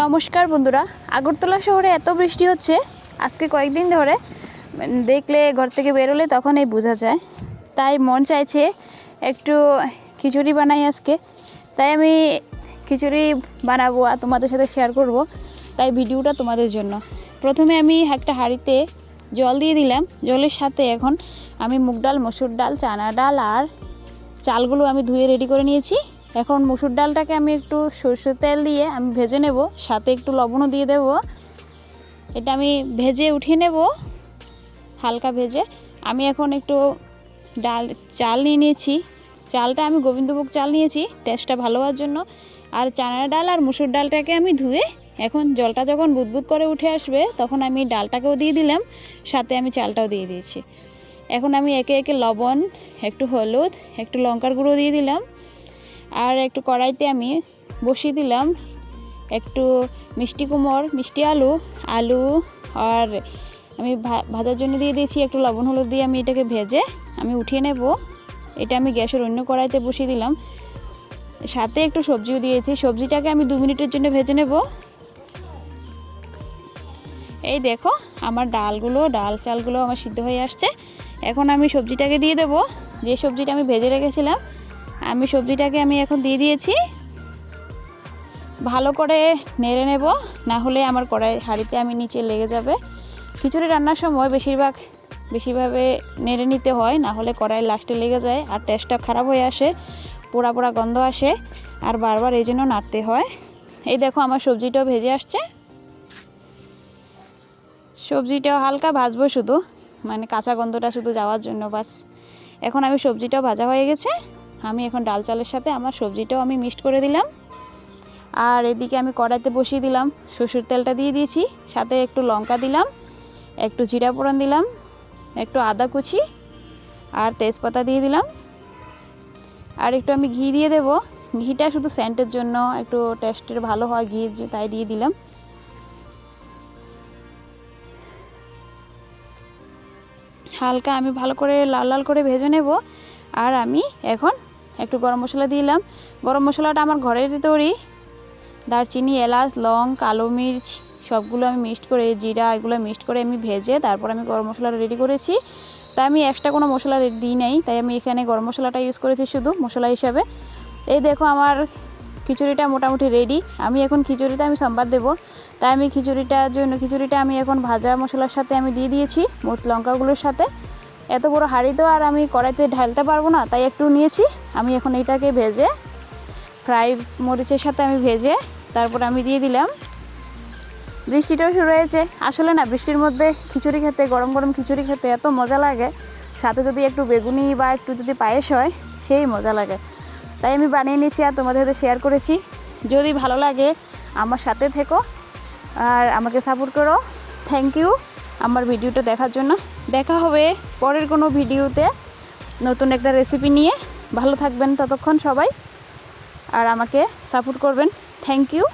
নমস্কার বন্ধুরা, আগরতলা শহরে এত বৃষ্টি হচ্ছে আজকে কয়েকদিন ধরে। দেখলে ঘর থেকে বেরোলে তখনই বোঝা যায়। তাই মন চাইছে একটু খিচুড়ি বানাই আজকে। তাই আমি খিচুড়ি বানাবো আর তোমাদের সাথে শেয়ার করব। তাই ভিডিওটা তোমাদের জন্য। প্রথমে আমি একটা হাঁড়িতে জল দিয়ে দিলাম। জলের সাথে এখন আমি মুগ ডাল, মসুর ডাল, চানা ডাল আর চালগুলো আমি ধুয়ে রেডি করে নিয়েছি। এখন মসুর ডালটাকে আমি একটু সরষের তেল দিয়ে আমি ভেজে নেব, সাথে একটু লবণও দিয়ে দেব। এটা আমি ভেজে উঠিয়ে নেব, হালকা ভেজে। আমি এখন একটু চাল নিয়ে নিয়েছি। চালটা আমি গোবিন্দভোগ চাল নিয়েছি টেস্টটা ভালো হওয়ার জন্য। আর চানা ডাল আর মসুর ডালটাকে আমি ধুয়ে এখন জলটা যখন বুদবুদ করে উঠে আসবে তখন আমি ডালটাকেও দিয়ে দিলাম, সাথে আমি চালটাও দিয়ে দিয়েছি। এখন আমি একে একে লবণ, একটু হলুদ, একটু লঙ্কার গুঁড়ো দিয়ে দিলাম। আর একটু কড়াইতে আমি বসিয়ে দিলাম একটু মিষ্টি কুমড়, মিষ্টি আলু আর আমি ভাজার জন্য দিয়ে দিয়েছি একটু লবণ হলুদ দিয়ে। আমি এটাকে ভেজে আমি উঠিয়ে নেব। এটা আমি গ্যাসের অন্য কড়াইতে বসিয়ে দিলাম, সাথে একটু সবজিও দিয়েছি। সবজিটাকে আমি 2 মিনিটের জন্য ভেজে নেব। এই দেখো আমার ডাল চালগুলো আমার সিদ্ধ হয়ে আসছে। এখন আমি সবজিটাকে দিয়ে দেব, যে সবজিটা আমি ভেজে রেখেছিলাম। আমি সবজিটাকে আমি এখন দিয়ে দিয়েছি। ভালো করে নেড়ে নেব, না হলে আমার হাঁড়িতে আমি নিচে লেগে যাবে। খিচুড়ি রান্নার সময় বেশিরভাবে নেড়ে নিতে হয়, না হলে কড়াই লাস্টে লেগে যায় আর টেস্টটা খারাপ হয়ে আসে, পোড়া পোড়া গন্ধ আসে, আর বারবার এই জন্য নাড়তে হয়। এই দেখো আমার সবজিটাও ভেজে আসছে। সবজিটাও হালকা ভাজবো, শুধু মানে কাঁচা গন্ধটা শুধু যাওয়ার জন্য বাস। এখন আমি সবজিটাও ভাজা হয়ে গেছে। আমি এখন ডাল চালের সাথে আমার সবজিটাও আমি মিক্সড করে দিলাম। আর এদিকে আমি কড়াইতে বসিয়ে দিলাম, সরষের তেলটা দিয়ে দিয়েছি, সাথে একটু লঙ্কা দিলাম, একটু জিরা ফোড়ন দিলাম, একটু আদা কুচি আর তেজপাতা দিয়ে দিলাম। আর একটু আমি ঘি দিয়ে দেব। ঘিটা শুধু সেন্টের জন্য, একটু টেস্টের ভালো হয় ঘি, তাই দিয়ে দিলাম। হালকা আমি ভালো করে লাল লাল করে ভেজে নেব। আর আমি এখন একটু গরম মশলা দিলাম। গরম মশলাটা আমার ঘরেরই তৈরি। দারচিনি, এলাচ, লং, কালো মির্চ সবগুলো আমি মিক্সড করে, জিরা এগুলো মিক্সড করে আমি ভেজে তারপর আমি গরম মশলাটা রেডি করেছি। তাই আমি এক্সট্রা কোনো মশলা দিই নাই, তাই আমি এখানে গরম মশলাটা ইউজ করেছি শুধু মশলা হিসাবে। এই দেখো আমার খিচুড়িটা মোটামুটি রেডি। আমি এখন খিচুড়িটা আমি সম্বাদ দেবো, তাই আমি খিচুড়িটা আমি এখন ভাজা মশলার সাথে আমি দিয়ে দিয়েছি, মোট লঙ্কাগুলোর সাথে। এত বড় হাঁড়ি তো আর আমি কড়াইতে ঢালতে পারবো না, তাই একটু নিয়েছি। আমি এখন এইটাকে ভেজে ফ্রাই মরিচের সাথে আমি ভেজে তারপর আমি দিয়ে দিলাম। বৃষ্টিটাও শুরু হয়েছে। আসলে না, বৃষ্টির মধ্যে খিচুড়ি খেতে, গরম গরম খিচুড়ি খেতে এত মজা লাগে, সাথে যদি একটু বেগুনি বা একটু যদি পায়েস হয় সেই মজা লাগে। তাই আমি বানিয়ে নিয়েছি আর তোমাদের সাথে শেয়ার করেছি। যদি ভালো লাগে আমার সাথে থেকো আর আমাকে সাপোর্ট করো। থ্যাংক ইউ আমার ভিডিওটা দেখার জন্য। দেখা হবে পরের কোনো ভিডিওতে নতুন একটা রেসিপি নিয়ে। ভালো থাকবেন ততক্ষণ সবাই, আর আমাকে সাপোর্ট করবেন। Thank you.